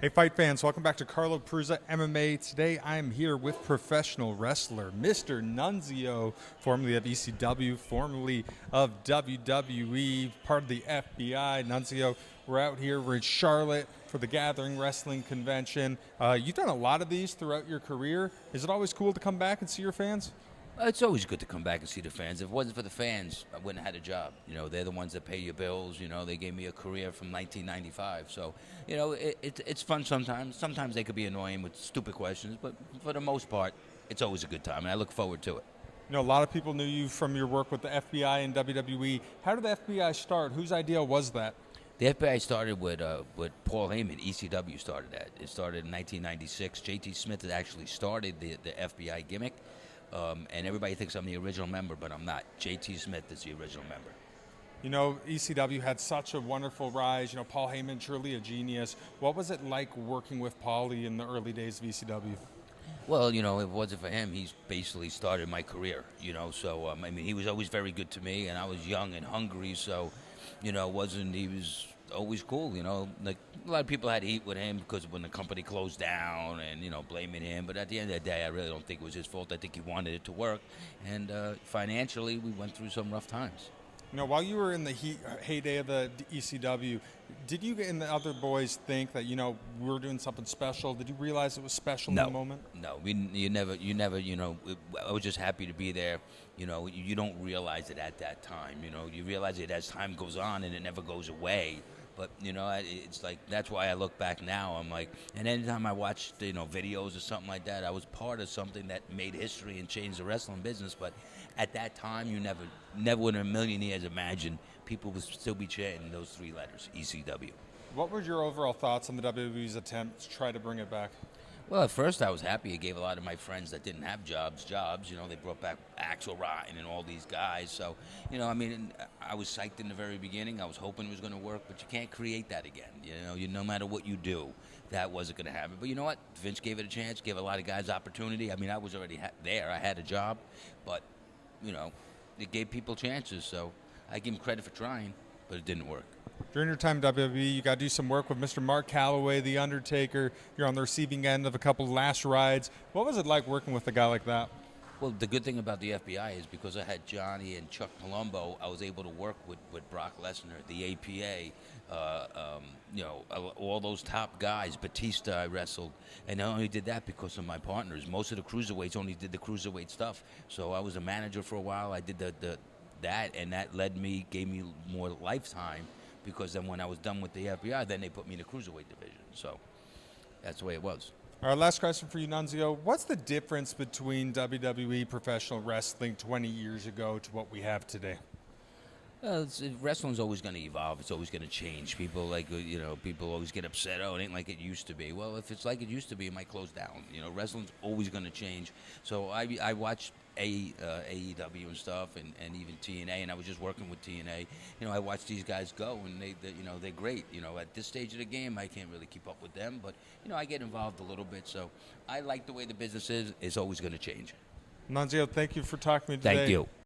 Hey, fight fans, welcome back to Carlo Prusa MMA. Today I am here with professional wrestler Mr. Nunzio, formerly of ECW, formerly of WWE, part of the FBI. Nunzio, we're out here, we're in Charlotte for the Gathering Wrestling Convention. You've done a lot of these throughout your career. Is it always cool to come back and see your fans? It's always good to come back and see the fans. If it wasn't for the fans, I wouldn't have had a job. You know, they're the ones that pay your bills. You know, they gave me a career from 1995. So, you know, it's fun sometimes. Sometimes they could be annoying with stupid questions, but for the most part, it's always a good time, and I look forward to it. You know, a lot of people knew you from your work with the FBI and WWE. How did the FBI start? Whose idea was that? The FBI started with Paul Heyman. ECW started that. It started in 1996. J.T. Smith had actually started the FBI gimmick. And everybody thinks I'm the original member, but I'm not. J.T. Smith is the original member. You know, ECW had such a wonderful rise. You know, Paul Heyman, truly a genius. What was it like working with Paulie in the early days of ECW? Well, you know, if it wasn't for him, he's basically started my career, you know. So, I mean, he was always very good to me, and I was young and hungry, so, you know, he was always cool, you know. Like, a lot of people had heat with him because when the company closed down and, you know, blaming him. But at the end of the day, I really don't think it was his fault. I think he wanted it to work. And financially, we went through some rough times. You know, while you were in the heyday of the ECW, did you and the other boys think that, you know, we were doing something special? Did you realize it was special in the moment? No, you never, you know, I was just happy to be there. You know, you don't realize it at that time. You know, you realize it as time goes on and it never goes away. But, you know, it's like, that's why I look back now. I'm like, and anytime I watch, you know, videos or something like that, I was part of something that made history and changed the wrestling business. But at that time, you never would in a million years imagine people would still be chanting those three letters, ECW. What were your overall thoughts on the WWE's attempt to try to bring it back? Well, at first I was happy. It gave a lot of my friends that didn't have jobs. You know, they brought back Axel Rotten and all these guys. So, you know, I mean, I was psyched in the very beginning. I was hoping it was going to work, but you can't create that again. You know, no matter what you do, that wasn't going to happen. But you know what? Vince gave it a chance, gave a lot of guys opportunity. I mean, I was already there. I had a job, but, you know, it gave people chances. So I give him credit for trying, but it didn't work. During your time at WWE, you got to do some work with Mr. Mark Calloway, the Undertaker. You're on the receiving end of a couple last rides. What was it like working with a guy like that? Well, the good thing about the FBI is because I had Johnny and Chuck Palumbo, I was able to work with Brock Lesnar, the APA, you know, all those top guys. Batista I wrestled, and I only did that because of my partners. Most of the cruiserweights only did the cruiserweight stuff. So I was a manager for a while. I did that, and that gave me more lifetime. Because then when I was done with the FBI, then they put me in the cruiserweight division. So that's the way it was. All right, last question for you, Nunzio. What's the difference between WWE professional wrestling 20 years ago to what we have today? Wrestling's always going to evolve. It's always going to change. People you know, people always get upset. Oh, it ain't like it used to be. Well, if it's like it used to be, it might close down. You know, wrestling's always going to change. So I watched AEW and stuff, and even TNA, and I was just working with TNA. You know, I watched these guys go, and they you know, they're great. You know, at this stage of the game, I can't really keep up with them, but you know, I get involved a little bit. So I like the way the business is. It's always going to change. Nunzio, thank you for talking to me today. Thank you.